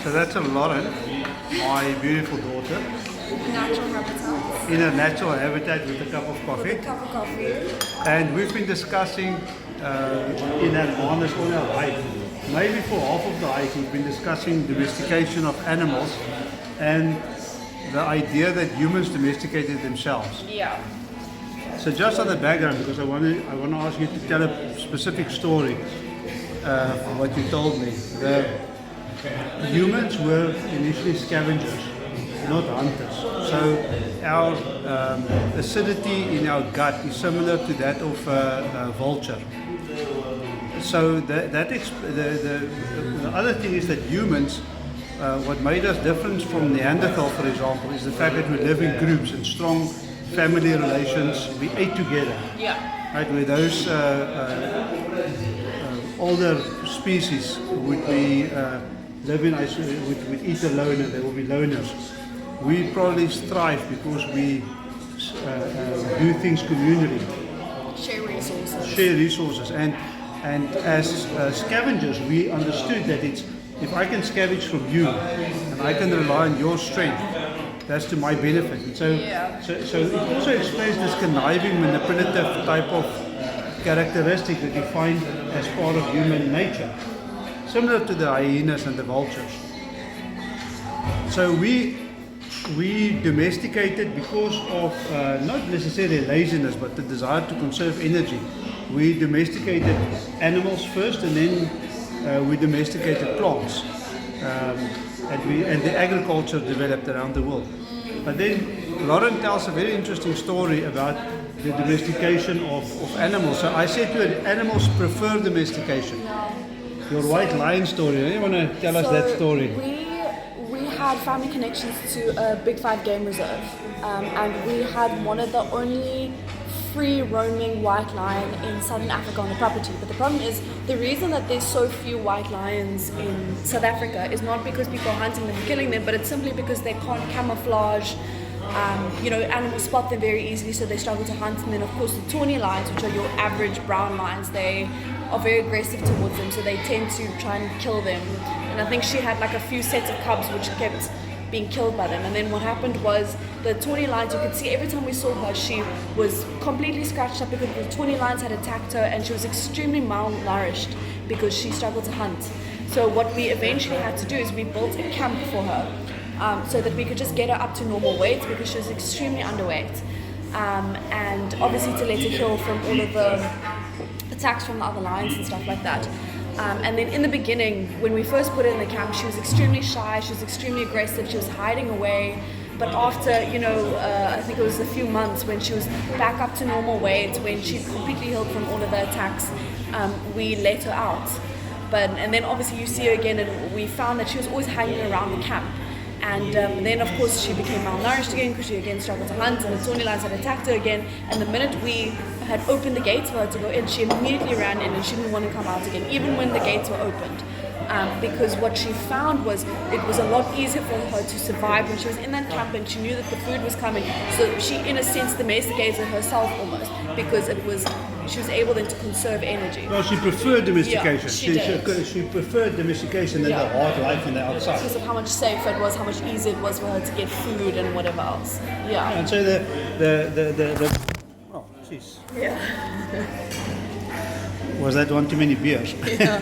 So that's a Lauren, my beautiful daughter, Natural habitat. in a natural habitat with a cup of coffee. With a cup of coffee. And we've been discussing in that harness on our hike. Maybe for half of the hike we've been discussing domestication of animals and the idea that humans domesticated themselves. Yeah. So just on the background, because I want to ask you to tell a specific story from what you told me. The humans were initially scavengers, not hunters. So our acidity in our gut is similar to that of a vulture. So the other thing is that humans, what made us different from Neanderthal, for example, is the fact that we live in groups and strong family relations. We ate together. Yeah. Right, where those older species would be live in would eat alone and they will be loners. We probably thrive because we do things communally, Share resources. And as scavengers, we understood that if I can scavenge from you and I can rely on your strength, that's to my benefit. And so it also explains this conniving, manipulative type of characteristic that you find as part of human nature, similar to the hyenas and the vultures. So we domesticated because of not necessarily laziness, but the desire to conserve energy. We domesticated animals first, and then we domesticated plants. And the agriculture developed around the world. But then Lauren tells a very interesting story about the domestication of animals. So I said to her, animals prefer domestication. Your white lion story, you want to tell us that story? We had family connections to a Big Five game reserve, and we had one of the only free roaming white lion in southern Africa on the property. But the problem is, the reason that there's so few white lions in South Africa is not because people are hunting them and killing them, but it's simply because they can't camouflage. Animals spot them very easily, so they struggle to hunt. And then of course the tawny lions, which are your average brown lions, they are very aggressive towards them, so they tend to try and kill them. And I think she had like a few sets of cubs which kept being killed by them. And then what happened was, the tawny lions, you could see every time we saw her, she was completely scratched up because the tawny lions had attacked her, and she was extremely malnourished because she struggled to hunt. So what we eventually had to do is we built a camp for her, so that we could just get her up to normal weight because she was extremely underweight, and obviously to let her heal from all of the attacks from the other lions and stuff like that. And then in the beginning, when we first put her in the camp, she was extremely shy, she was extremely aggressive, she was hiding away. But after, I think it was a few months, when she was back up to normal weight, when she completely healed from all of the attacks, we let her out. And then obviously you see her again, and we found that she was always hanging around the camp. And then of course she became malnourished again because she again struggled to hunt, and the tawny lions had attacked her again. And the minute we had opened the gates for her to go in, she immediately ran in and she didn't want to come out again, even when the gates were opened. Because what she found was it was a lot easier for her to survive when she was in that camp, and she knew that the food was coming. So she, in a sense, domesticated herself almost, because she was able then to conserve energy. Well, she preferred domestication. Yeah, she preferred domestication than the hard life on the outside. Because of how much safer it was, how much easier it was for her to get food and whatever else. Yeah. And so oh, jeez. Yeah. Was that one too many beers? Yeah.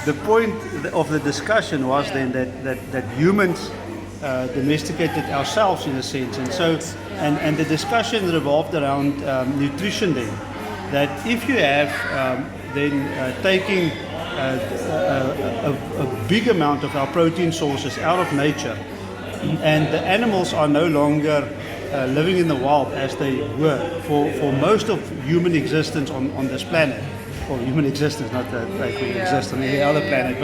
The point of the discussion was then that humans domesticated ourselves in a sense, and so and the discussion revolved around nutrition then. That if you have taking a big amount of our protein sources out of nature, and the animals are no longer living in the wild as they were for most of human existence on this planet. Or human existence, not that like we exist on any other planet,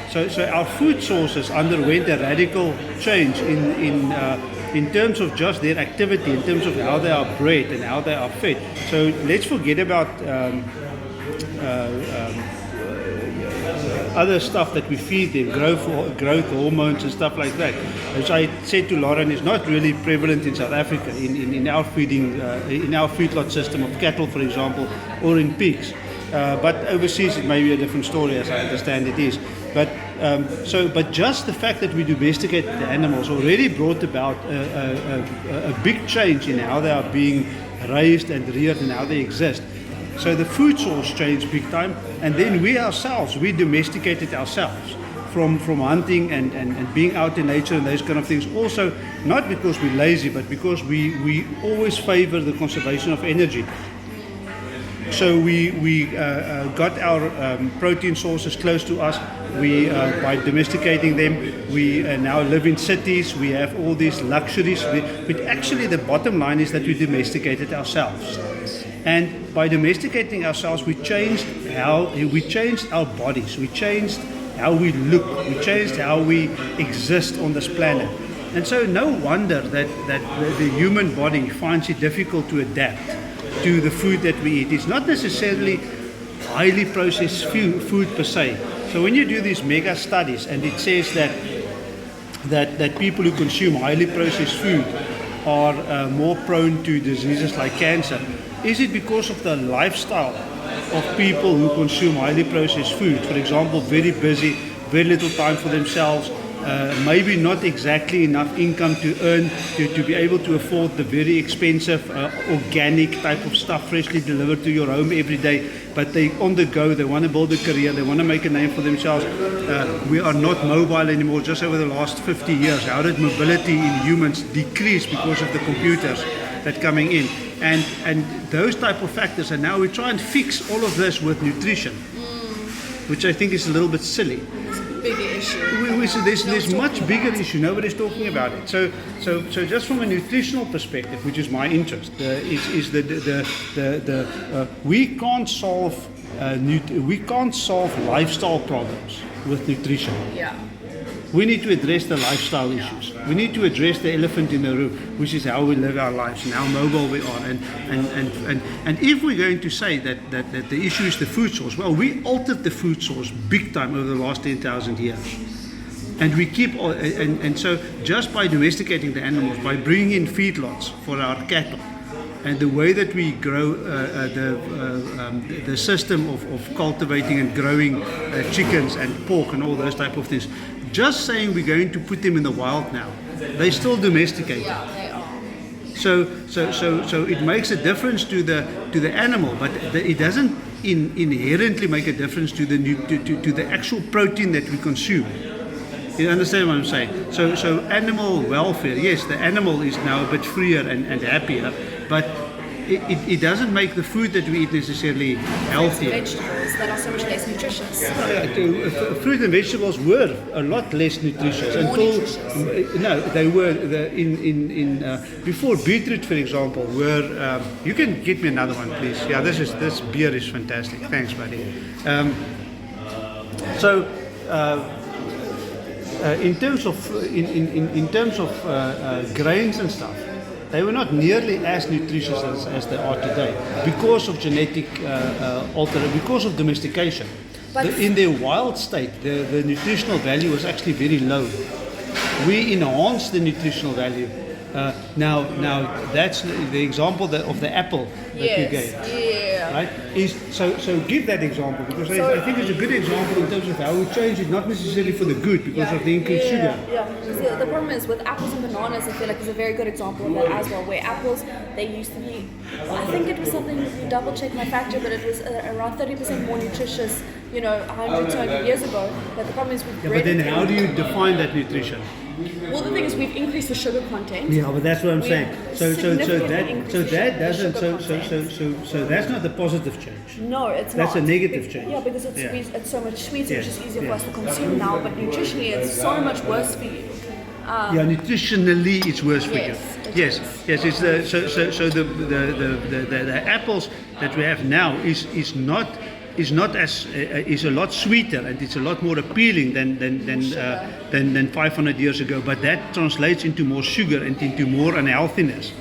so our food sources underwent a radical change in terms of just their activity, in terms of how they are bred and how they are fed. So let's forget about other stuff that we feed them, growth hormones and stuff like that, which I said to Lauren is not really prevalent in South Africa in our feeding, in our feedlot system of cattle, for example, or in pigs. But overseas it may be a different story, as I understand it is. But just the fact that we domesticate the animals already brought about a big change in how they are being raised and reared and how they exist. So the food source changed big time, and then we domesticated ourselves from hunting and being out in nature and those kind of things. Also, not because we're lazy, but because we always favor the conservation of energy. So we got our protein sources close to us. By domesticating them, we now live in cities. We have all these luxuries. But actually, the bottom line is that we domesticated ourselves. And by domesticating ourselves, we changed our bodies. We changed how we look. We changed how we exist on this planet. And so, no wonder that the human body finds it difficult to adapt to the food that we eat. It's not necessarily highly processed food per se. So when you do these mega studies and it says that people who consume highly processed food are more prone to diseases like cancer, is it because of the lifestyle of people who consume highly processed food? For example, very busy, very little time for themselves, maybe not exactly enough income to earn to be able to afford the very expensive organic type of stuff freshly delivered to your home every day, but they on the go, they want to build a career, they want to make a name for themselves. We are not mobile anymore. Just over the last 50 years, how did mobility in humans decrease because of the computers that coming in? And those type of factors, and now we try and fix all of this with nutrition, which I think is a little bit silly. Bigger issue. There's much bigger issue. Nobody's talking about it. So just from a nutritional perspective, which is my interest, we can't solve lifestyle problems with nutrition. Yeah. We need to address the lifestyle issues. We need to address the elephant in the room, which is how we live our lives and how mobile we are. And if we're going to say that the issue is the food source, well, we altered the food source big time over the last 10,000 years. And we keep, and so just by domesticating the animals, by bringing in feedlots for our cattle, and the way that we grow the system of cultivating and growing chickens and pork and all those type of things, just saying we're going to put them in the wild now, they still domesticated. Yeah, they are. So it makes a difference to the animal, but it doesn't inherently make a difference to the actual protein that we consume. You understand what I'm saying? So animal welfare, yes, the animal is now a bit freer and happier, but it doesn't make the food that we eat necessarily healthier. Vegetables that are so much less nutritious. Fruit and vegetables were a lot less nutritious More they were before beetroot, for example. You can get me another one, please. Yeah, this beer is fantastic. Thanks, buddy. In terms of grains and stuff, they were not nearly as nutritious as they are today because of genetic because of domestication. In their wild state, the nutritional value was actually very low. We enhanced the nutritional value. Now that's the example of the apple that you gave. Yeah. Right? So give that example, because I think it's a good example in terms of how we change it, not necessarily for the good, because of the increased sugar. Yeah. So the problem is with apples and bananas, I feel like it's a very good example of that as well. Where apples, they used to be, I think it was something, double check my factor, but it was around 30% more nutritious, 100, 200 years ago. But the problem is with bread. But then how do you define that nutrition? Well, the thing is, we've increased the sugar content. Yeah, but that's what I'm saying. So that's not the positive change. No, it's not. That's a negative change. Yeah, because it's so much sweeter, which is easier for us to consume now. But nutritionally, it's so much worse for you. Nutritionally, it's worse for you. Yes. It's the apples that we have now is a lot sweeter, and it's a lot more appealing than 500 years ago. But that translates into more sugar and into more unhealthiness.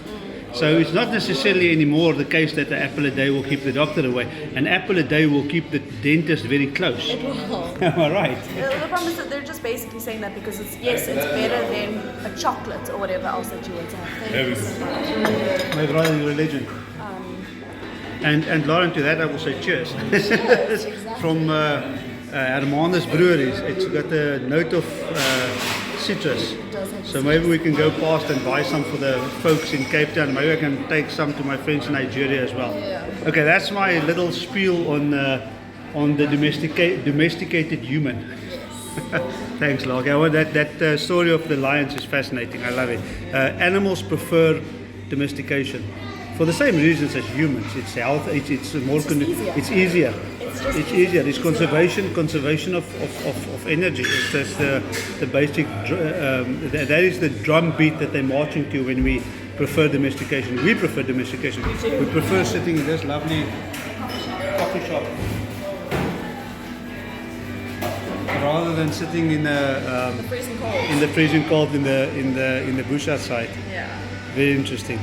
So it's not necessarily anymore the case that the apple a day will keep the doctor away. An apple a day will keep the dentist very close. It will. Am I right? The problem is that they're just basically saying that because it's better than a chocolate or whatever else that you want to have. Thank you so much. My brother, your religion. And Lauren, to that I will say cheers. Exactly. From Hermanus Breweries. It's got a note of citrus. So maybe we can go past and buy some for the folks in Cape Town. Maybe I can take some to my friends in Nigeria as well. Yeah. Okay, that's my little spiel on the domesticated human. Thanks, Log. That story of the lions is fascinating. I love it. Animals prefer domestication for the same reasons as humans. It's health. It's more. It's easier. It's easier. It's conservation of energy. It's just the basic. That is the drum beat that they're marching to when we prefer domestication. We prefer domestication. We prefer sitting in this lovely coffee shop rather than sitting in The freezing cold. in the freezing cold in the bush outside. Yeah. Very interesting.